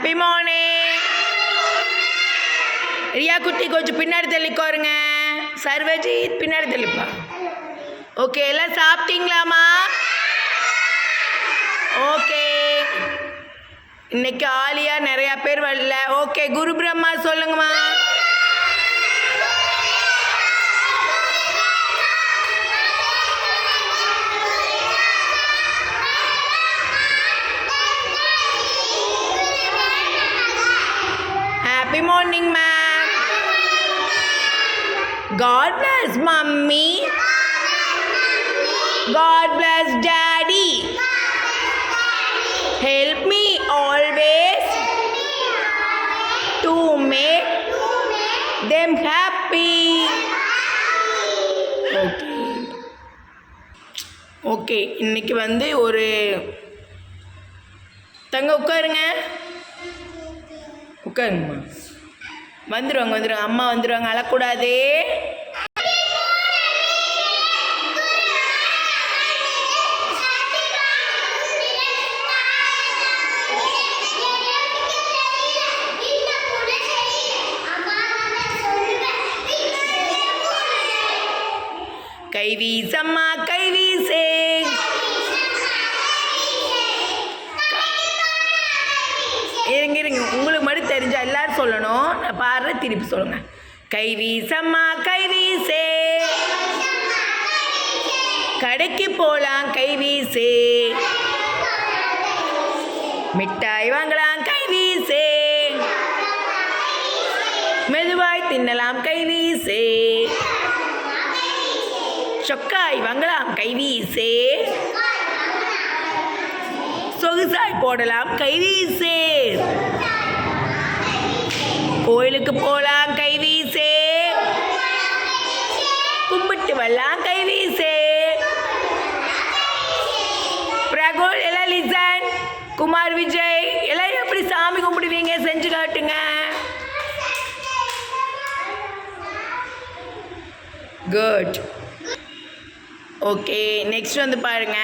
Happy morning. Riya குட்டி கொஞ்சம் பின்னாடி தள்ளிக்கோருங்க. சர்வஜித் பின்னாடி தள்ளிப்பா. ஓகே, எல்லாம் சாப்பிட்டீங்களாம்மா? ஓகே, இன்னைக்கு ஆலியா நிறையா பேர் வரல. ஓகே, குரு பிரம்மா சொல்லுங்கம்மா. Happy morning, ma'am. God bless mommy. God bless daddy. Help me always to make them happy. Okay, இன்னைக்கு ஒரு தங்க உட்காருங்க. உட்காருங்கம்மா. வந்துடுவாங்க. அம்மா வந்துடுவாங்க, அழக்கூடாது. கைவீசம்மா கைவீசே. இருங்க, உங்களுக்கு மட்டும் தெரிஞ்சா எல்லாரும் சொல்லணும். நான் பாடுற திருப்பி சொல்லுங்க. கைவீசம்மா கைவீசே, கடைக்கு போலாம் கைவீசே, மிட்டாய் வாங்கலாம் கைவீசே, மெதுவாய் தின்னலாம் கைவீசே, சொக்காய் வாங்கலாம் கைவீசே, சொகுசாய் போடலாம் கைவீசே, கோயிலுக்கு போலாம் கைவீசே, கும்பிட்டு வரலாம் கைவீசே. பிரகோல் எல்லாம் லிசன். குமார் விஜய் எல்லாம் எப்படி சாமி கும்பிடுவீங்க செஞ்சு காட்டுங்க. குட். ஓகே, நெக்ஸ்ட் பாருங்க.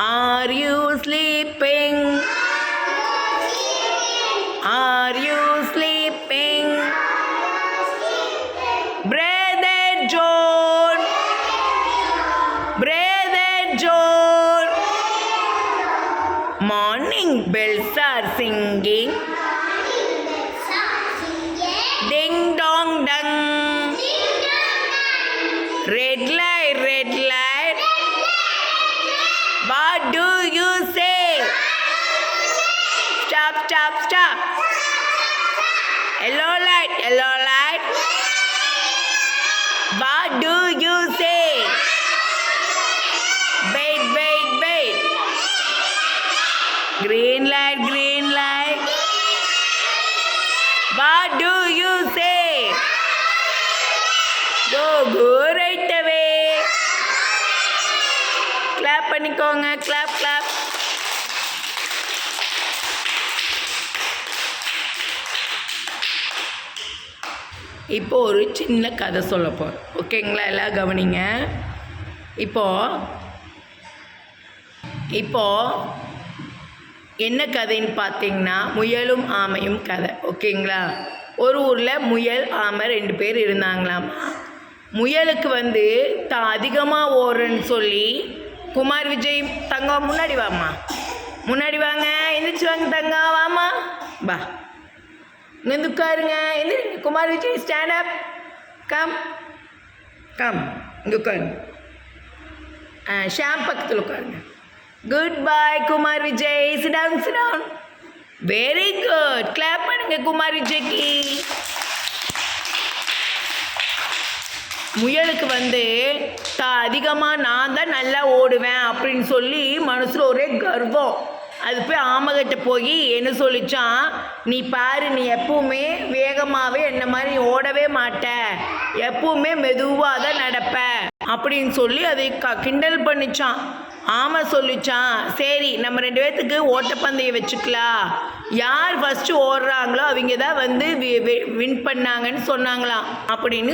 Are you sleeping? Are you sleeping? Brother John. Brother John. Morning bells are singing. Ding dong dong. Red light, red light. What do you say? Stop, stop, stop. Yellow light, yellow light. What do you say? Wait, wait, wait. Green light, green light. What do you say? Go right away. Clap பண்ணிக்கோங்க. Clap, clap. இப்போ ஒரு சின்ன கதை சொல்ல போகிறோம். ஓகேங்களா? எல்லாம் கவனிங்க. இப்போ என்ன கதைன்னு பார்த்தீங்கன்னா, முயலும் ஆமையும் கதை. ஓகேங்களா? ஒரு ஊரில் முயல் ஆமை 2 பேர் இருந்தாங்களாமா. முயலுக்கு தான் அதிகமாக ஓடுறேன்னு சொல்லி குமார் விஜய் தங்கம் முன்னாடி வாம்மா, முன்னாடி வாங்க, எந்திரிச்சு வாங்க தங்கம், வாமா பா, இங்கே உட்காருங்க. எந்திரிங்க Kumar Vijay, stand up, come come, இங்கே உட்காருங்க. ஷாம் பக்கத்தில் உட்காருங்க. Good boy Kumar Vijay, sit down, sit down. Very good. Clap பண்ணுங்க குமார் விஜய்க்கு. முயலுக்கு தான் அதிகமாக நான் தான் நல்லா ஓடுவேன் அப்படின்னு சொல்லி மனசில் ஒரே கர்வம். அது போய் ஆமைகிட்ட போய் என்ன சொல்லிச்சான், நீ பாரு, நீ எப்பவுமே வேகமாகவே என்ன மாதிரி ஓடவே மாட்ட, எப்பவுமே மெதுவாக தான் நடப்ப அப்படின்னு சொல்லி அதை கிண்டல் பண்ணிச்சான். ஆமை சொல்லிச்சான், சரி நம்ம 2 பேர்த்துக்கு ஓட்டப்பந்தயம் வச்சுக்கலாம், யார் ஃபஸ்ட்டு ஓடுறாங்களோ அவங்க தான் வின் பண்ணாங்கன்னு சொன்னாங்களாம். அப்படின்னு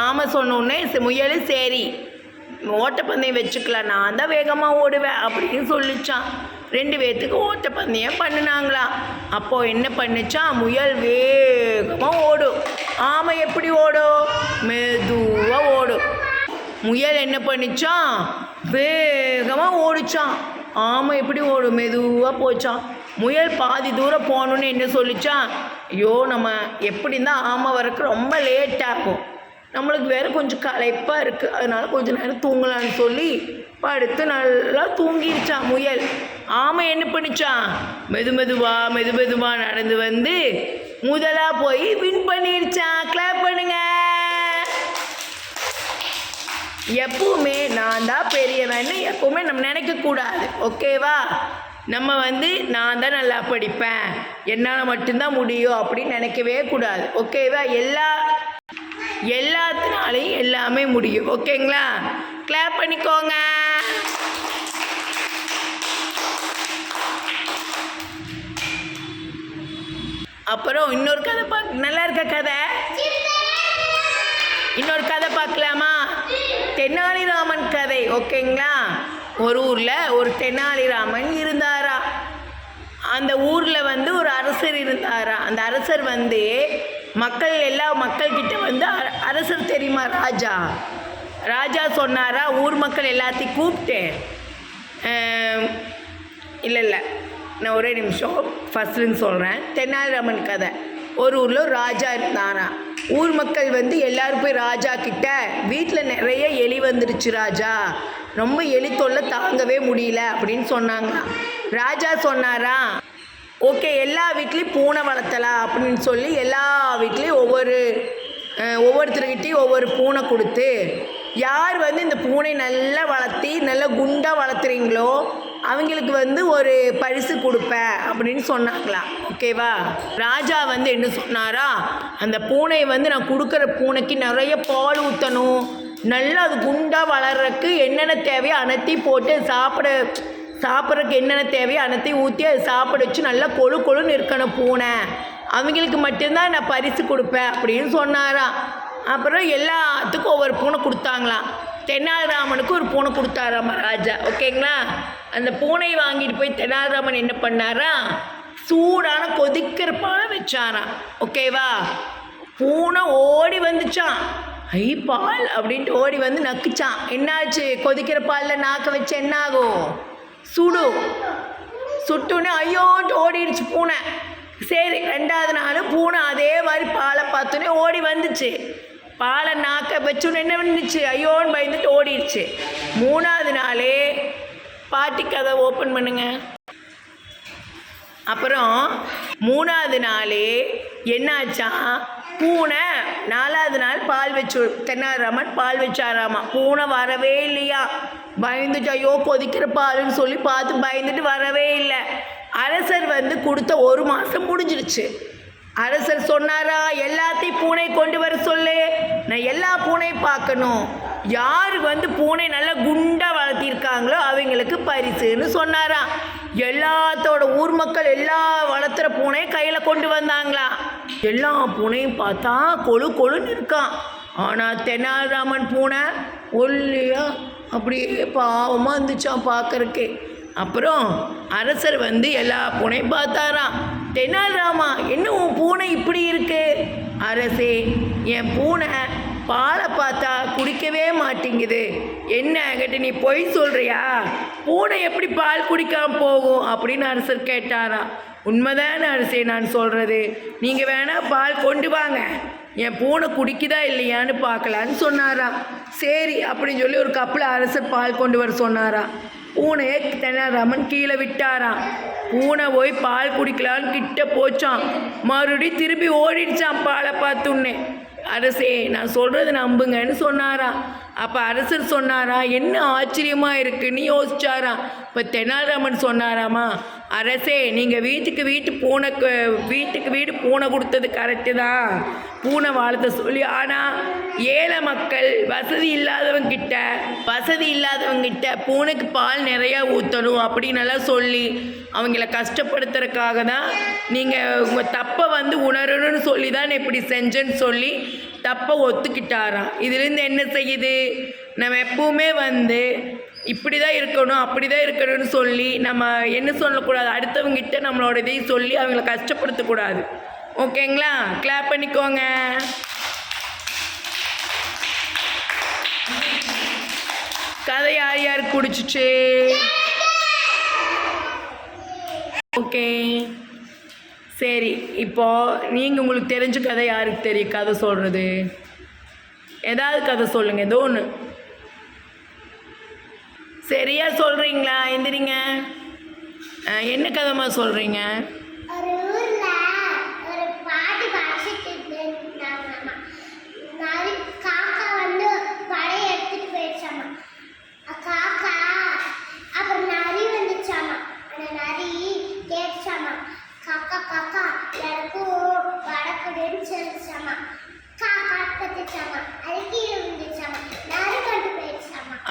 ஆமை சொன்னோடனே முயல் சரி ஓட்டப்பந்தயம் வச்சுக்கலாம், நான் தான் வேகமாக ஓடுவேன் அப்படின்னு சொல்லிச்சான். 2 பேர்த்துக்கு ஓட்டப்பந்தயம் பண்ணினாங்களாம். அப்போது என்ன பண்ணுச்சான், முயல் வேகமாக ஓடும். ஆமை எப்படி ஓடும், மெதுவாக ஓடும். முயல் என்ன பண்ணிச்சான், வேகமாக ஓடிச்சான். ஆமை எப்படி ஓடும், மெதுவாக போச்சான். முயல் பாதி தூரம் போகணுன்னு என்ன சொல்லிச்சான், ஐயோ நம்ம எப்படி இருந்தால் ஆமை வரக்கு ரொம்ப லேட் ஆகும், நம்மளுக்கு வேறு கொஞ்சம் களைப்பாக இருக்குது, அதனால் கொஞ்சம் நேரம் தூங்கலான்னு சொல்லி படுத்து நல்லா தூங்கிடுச்சான் முயல். ஆமை என்ன பண்ணிச்சான், மெதுவாக நடந்து வந்து முதலாக போய் வின் பண்ணிடுச்சான். கிளாப் பண்ணுங்க. எப்பவுமே நான் தான் பெரியவன்னு எப்பவுமே நம்ம நினைக்கக்கூடாது. ஓகேவா, நம்ம நான் தான் நல்லா படிப்பேன், என்னால் மட்டும்தான் முடியும் அப்படின்னு நினைக்கவே கூடாது. ஓகேவா, எல்லாத்தினாலையும் எல்லாமே முடியும். ஓகேங்களா, கிளாப் பண்ணிக்கோங்க. அப்புறம் இன்னொரு கதை நல்லா இருக்க கதை, இன்னொரு கதை பார்க்கலாமா, தெனாலிராமன் கதை. ஓகேங்களா, ஒரு ஊரில் ஒரு தெனாலிராமன் இருந்தாரா. அந்த ஊரில் ஒரு அரசர் இருந்தாரா. அந்த அரசர் எல்லா மக்கள்கிட்ட அரசர் தெரியுமா, ராஜா சொன்னாரா, ஊர் மக்கள் எல்லாத்தையும் கூப்பிட்டு, இல்லை நான் ஒரே நிமிஷம் ஃபஸ்ட்டுன்னு சொல்கிறேன். தெனாலிராமன் கதை. ஒரு ஊரில் ஒரு ராஜா இருந்தாரா. ஊர் மக்கள் எல்லாரும் போய் ராஜா கிட்ட, வீட்டில் நிறைய எலி வந்துடுச்சு ராஜா, ரொம்ப எலி தொல்லை தாங்கவே முடியல அப்படின்னு சொன்னாங்களாம். ராஜா சொன்னாரா, ஓகே எல்லா வீட்லேயும் பூனை வளர்த்தலாம் அப்படின்னு சொல்லி எல்லா வீட்லேயும் ஒவ்வொருத்தர்கிட்டையும் ஒவ்வொரு பூனை கொடுத்து, யார் இந்த பூனை நல்லா வளர்த்தி நல்லா குண்டாக வளர்த்துறீங்களோ அவங்களுக்கு ஒரு பரிசு கொடுப்பேன் அப்படின்னு சொன்னாங்களாம். ஓகேவா, ராஜா என்ன சொன்னாரா, அந்த பூனை நான் கொடுக்குற பூனைக்கு நிறைய பால் ஊற்றணும், நல்லா அது குண்டாக வளர்றதுக்கு என்னென்ன தேவையோ அனைத்தையும் போட்டு சாப்பிட்றதுக்கு என்னென்ன தேவையோ அனைத்தையும் ஊற்றி அது சாப்பிட வச்சு நல்லா கொழுன்னு இருக்கணும் பூனை, அவங்களுக்கு மட்டும்தான் நான் பரிசு கொடுப்பேன் அப்படின்னு சொன்னாராம். அப்புறம் எல்லாத்துக்கும் ஒவ்வொரு பூனை கொடுத்தாங்களாம். தெனாலிராமனுக்கு ஒரு பூனை கொடுத்தாராமா ராஜா. ஓகேங்களா, அந்த பூனையை வாங்கிட்டு போய் தெனாலிராமன் என்ன பண்ணாரா, சூடான கொதிக்கிற பாலை வச்சாராம். ஓகேவா, பூனை ஓடி வந்துச்சான், ஐ பால் அப்படின்ட்டு ஓடி நக்குச்சான். என்னாச்சு, கொதிக்கிற பாலில் நாக்க வச்சு என்ன ஆகும், சுட்டுன்னு ஐயோன்ட்டு ஓடிடுச்சு பூனை. சரி, 2வது நாள் பூனை அதே மாதிரி பாலை பார்த்தோன்னே ஓடி வந்துச்சு. பாலை நாக்க வச்சோன்னு என்ன வந்துச்சு, ஐயோன்னு பயந்துட்டு ஓடிடுச்சு. 3வது நாளே பாட்டி கதை ஓப்பன் பண்ணுங்க. அப்புறம் 3வது நாளே என்னாச்சான், பூனை 4வது நாள் தெனாலிராமன் பால் வச்சாராமா. பூனை வரவே இல்லையா, பயந்துட்டு ஐயோ கொதிக்கிற பாலுன்னு சொல்லி பார்த்து பயந்துட்டு வரவே இல்லை. அரசர் கொடுத்த 1 மாதம் முடிஞ்சிருச்சு. அரசர் சொன்னாரா, எல்லாத்தையும் பூனை கொண்டு வர சொல்லு, நான் எல்லா பூனையும் பார்க்கணும், யார் பூனை நல்லா குண்டாக வளர்த்திருக்காங்களோ அவங்களுக்கு பரிசுன்னு சொன்னாராம். எல்லாத்தோட ஊர் மக்கள் எல்லா வளர்த்துற பூனையும் கையில் கொண்டு வந்தாங்களா. எல்லா பூனையும் பார்த்தா கொழுன்னு இருக்கான். ஆனால் தெனாலிராமன் பூனை ஒல்லியா அப்படியே பாவமாக இருந்துச்சான் பார்க்கறக்கே. அப்புறம் அரசர் எல்லா பூனையும் பார்த்தாராம். தெனாலிராமா, என்ன உன் பூனை இப்படி இருக்கு? அரசே, என் பூனை பாலை பார்த்தா குடிக்கவே மாட்டேங்குது, என்ன கிட்ட நீ பொய் சொல்கிறியா, பூனை எப்படி பால் குடிக்காமல் போகும் அப்படின்னு அரசர் கேட்டாராம். உண்மைதானே அரசே நான் சொல்கிறது, நீங்கள் வேணால் பால் கொண்டு வாங்க, என் பூனை குடிக்குதா இல்லையான்னு பார்க்கலான்னு சொன்னாராம். சரி அப்படின்னு சொல்லி ஒரு கப்பில் அரசர் பால் கொண்டு வர சொன்னாராம். பூனையை தெனாலிராமன் கீழே விட்டாராம். பூனை போய் பால் குடிக்கலான்னு கிட்ட போச்சான், மறுபடியும் திரும்பி ஓடிடுச்சான் பாலை பார்த்துன்னே. அரசே நான் சொல்கிறது நம்புங்கன்னு சொன்னாரா. அப்போ அரசர் சொன்னாரா, என்ன ஆச்சரியமாக இருக்குன்னு யோசிச்சாராம். இப்போ தெனாலிராமன் சொன்னாராமா, அரசே நீங்கள் வீட்டுக்கு வீடு பூனை கொடுத்தது கரெக்டு தான், பூனை வாழ்த்த சொல்லி, ஆனால் ஏழை மக்கள் வசதி இல்லாதவங்கிட்ட பூனைக்கு பால் நிறையா ஊற்றணும் அப்படின்னு எல்லாம் சொல்லி அவங்கள கஷ்டப்படுத்துறதுக்காக தான் நீங்கள் உங்கள் தப்பை உணரணும்னு சொல்லி தான் இப்படி செஞ்சேன்னு சொல்லி தப்பை ஒத்துக்கிட்டாராம். இதுலேருந்து என்ன செய்யுது, நம்ம எப்பவுமே இப்படி தான் இருக்கணும் அப்படி தான் இருக்கணும்னு சொல்லி நம்ம என்ன சொல்லக்கூடாது, அடுத்தவங்ககிட்ட நம்மளோட இதையும் சொல்லி அவங்கள கஷ்டப்படுத்தக்கூடாது. ஓகேங்களா? கிளாப் பண்ணிக்கோங்க. கதை யார் யாருக்கு பிடிச்சிச்சு? ஓகே சரி, இப்போது நீங்கள் உங்களுக்கு தெரிஞ்ச கதை யாருக்கு தெரியும் கதை சொல்கிறது? ஏதாவது கதை சொல்லுங்கள், ஏதோ ஒன்று. சரியா சொல்கிறீங்களா? எந்திரிங்க. என்ன கதைமா சொல்கிறீங்க?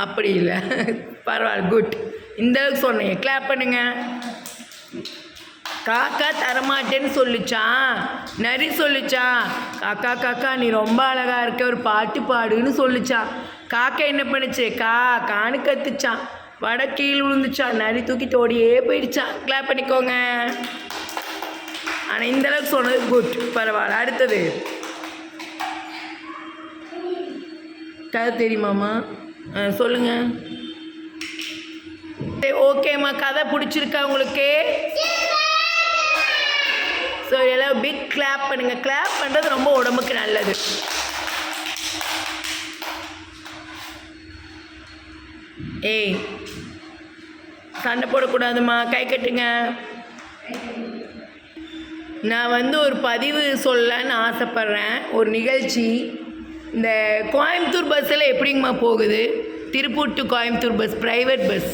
அப்படி இல்லை, பரவாயில்ல, குட். இந்த அளவுக்கு சொன்னீங்க, கிளாப் பண்ணுங்க. காக்கா தரமாட்டேன்னு சொல்லிச்சான், நரி சொல்லிச்சான், காக்கா காக்கா நீ ரொம்ப அழகாக இருக்க, ஒரு பாட்டு பாடுன்னு சொல்லிச்சான். காக்கா என்ன பண்ணுச்சு? கான்னு கத்துச்சான். வடை கீழ் விழுந்துச்சான், நரி தூக்கிட்டு ஓடியே போயிடுச்சான். கிளாப் பண்ணிக்கோங்க. ஆனால் இந்த அளவுக்கு சொன்னது குட், பரவாயில்ல. அடுத்தது கதை தெரியுமாம்மா? சொல்லுங்கள். ஓகேம்மா, கதை பிடிச்சிருக்கா உங்களுக்கு? ஸோ எல்லாம் பிக் கிளாப் பண்ணுங்கள். கிளாப் பண்ணுறது ரொம்ப உடம்புக்கு நல்லது. ஏய், சண்டை போடக்கூடாதுமா, கை கட்டுங்க. நான் ஒரு பதிவு சொல்லலான்னு ஆசைப்பட்றேன். ஒரு நிகழ்ச்சி, இந்த கோயம்புத்தூர் பஸ்ஸில் எப்படிங்கம்மா போகுது? Tiruppur to Coimbatore bus, private bus.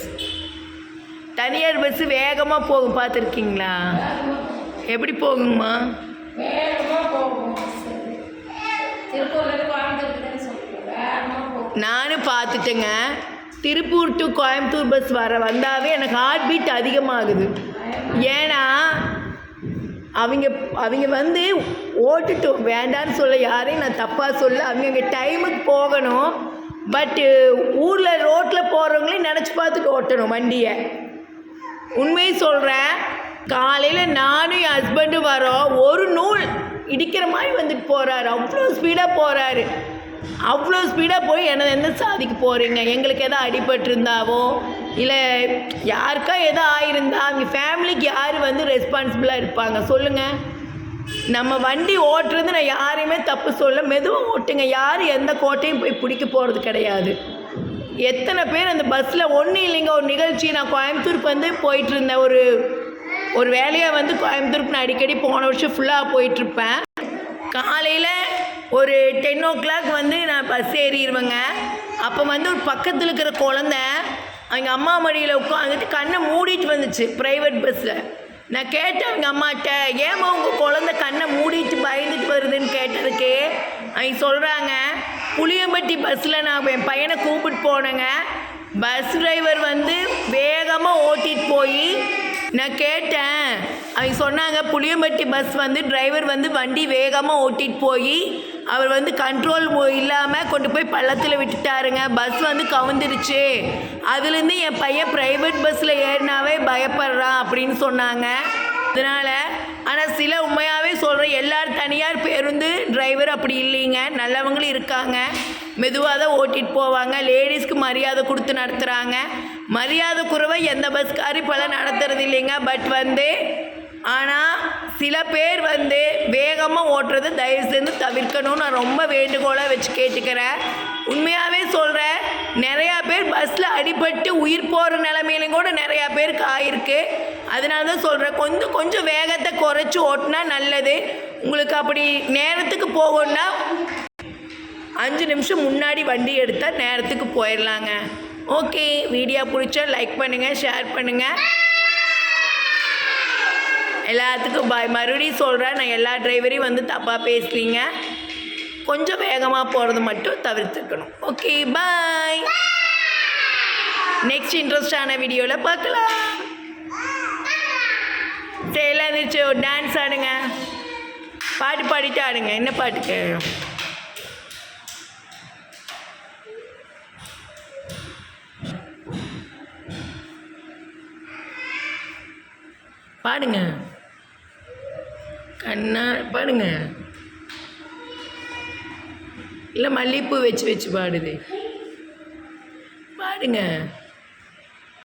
தனியார் பஸ்ஸு வேகமாக போகும், பார்த்துருக்கீங்களா? எப்படி போகுங்கம்மா? நானும் பார்த்துட்டேங்க. திருப்பூர் டு கோயம்புத்தூர் பஸ் வந்தாவே எனக்கு ஹார்ட் பீட் அதிகமாகுது. ஏன்னா அவங்க ஓட்டுட்டும், வேண்டான்னு சொல்ல, யாரையும் நான் தப்பாக சொல்ல. அவங்க டைமுக்கு போகணும். பட்டு ஊரில் ரோட்டில் போகிறவங்களையும் நினச்சி பார்த்துட்டு ஓட்டணும் வண்டியை. உண்மையை சொல்கிறேன். காலையில் நானும் என் ஹஸ்பண்டும் வரோம், ஒரு நூல் இடிக்கிற மாதிரி வந்துட்டு போகிறாரு. அவ்வளோ ஸ்பீடாக போகிறாரு. அவ்வளோ ஸ்பீடாக போய் என்ன சாதிக்க போகிறீங்க? எங்களுக்கு எதோ அடிபட்டிருந்தாவோ இல்லை யாருக்கா எதோ ஆயிருந்தா அவங்க ஃபேமிலிக்கு யார் ரெஸ்பான்சிபிளாக இருப்பாங்க சொல்லுங்கள்? நம்ம வண்டி ஓட்டுறது நான் யாரையுமே தப்பு சொல்ல, மெதுவாக ஓட்டுங்க. யார் எந்த கோட்டையும் போய் பிடிக்க போகிறது கிடையாது. எத்தனை பேர் அந்த பஸ்ஸில் ஒன்றும் இல்லைங்க. ஒரு நிகழ்ச்சி, நான் கோயம்புத்தூருக்கு போயிட்டு இருந்தேன். ஒரு வேலையாக கோயம்புத்தூருக்கு நான் அடிக்கடி போன வருஷம் ஃபுல்லாக போயிட்டுருப்பேன். காலையில் ஒரு 10 o'clock நான் பஸ் ஏறிடுவேங்க. அப்போ ஒரு பக்கத்தில் இருக்கிற குழந்தை அவங்க அம்மா மடியில் உட்காந்துட்டு கண்ணை மூடிட்டு வந்துச்சு ப்ரைவேட் பஸ்ஸில். நான் கேட்டேன் அவங்க அம்மாட்ட, ஏமா உங்கள் குழந்தை கண்ணை மூடிட்டு பயந்துட்டு வருதுன்னு கேட்டதுக்கு அவங்க சொல்கிறாங்க, புளியம்பட்டி பஸ்ஸில் நான் என் பையனை கூப்பிட்டு போனேங்க. பஸ் டிரைவர் வேகமாக ஓட்டிகிட்டு போய் நான் கேட்டேன். அவங்க சொன்னாங்க, புளியம்பட்டி பஸ் டிரைவர் வண்டி வேகமாக ஓட்டிகிட்டு போய் அவர் கண்ட்ரோல் இல்லாமல் கொண்டு போய் பள்ளத்தில் விட்டுட்டாருங்க. பஸ் கவுந்துருச்சு. அதுலேருந்து என் பையன் ப்ரைவேட் பஸ்ஸில் ஏறினாவே பயப்படுறான் அப்படின்னு சொன்னாங்க. அதனால் ஆனால் சில உண்மையாகவே சொல்கிறேன், எல்லாரும் தனியார் பேருந்து டிரைவர் அப்படி இல்லைங்க, நல்லவங்களும் இருக்காங்க. மெதுவாக தான் ஓட்டிகிட்டு போவாங்க. லேடிஸ்க்கு மரியாதை கொடுத்து நடத்துகிறாங்க. மரியாதை குறைவை எந்த பஸ்காரி இப்போலாம் நடத்துறது இல்லைங்க. பட் ஆனால் சில பேர் வேகமாக ஓட்டுறது தயவு செஞ்சு தவிர்க்கணும்னு நான் ரொம்ப வேண்டுகோளாக வச்சு கேட்டுக்கிறேன். உண்மையாகவே சொல்கிறேன், நிறையா பேர் பஸ்ஸில் அடிபட்டு உயிர் போகிற நிலமையிலும் கூட நிறையா பேருக்கு ஆயிருக்கு. அதனால தான் சொல்கிறேன், கொஞ்சம் வேகத்தை குறைச்சி ஓட்டினா நல்லது. உங்களுக்கு அப்படி நேரத்துக்கு போகணுன்னா 5 நிமிஷம் முன்னாடி வண்டி எடுத்தால் நேரத்துக்கு போயிடலாங்க. ஓகே, வீடியோ பிடிச்சா லைக் பண்ணுங்கள், ஷேர் பண்ணுங்கள். எல்லாத்துக்கும் பாய். மறுபடியும் சொல்கிறேன், நான் எல்லா டிரைவரையும் தப்பாக பேசலீங்க. கொஞ்சம் வேகமாக போகிறது மட்டும் தவிர்த்துக்கணும். ஓகே, பாய். நெக்ஸ்ட் இன்ட்ரெஸ்டான வீடியோவில் பார்க்கலாம். சரி, எல்லாம் இருந்துச்சு. ஒரு டான்ஸ் ஆடுங்க, பாட்டு பாடிட்டு ஆடுங்க. என்ன பாட்டுக்கு? பாடுங்க. கண்ணா பாடுங்க. இல்லை மல்லிகைப்பூ வச்சு வச்சு பாடுது. பாடுங்க.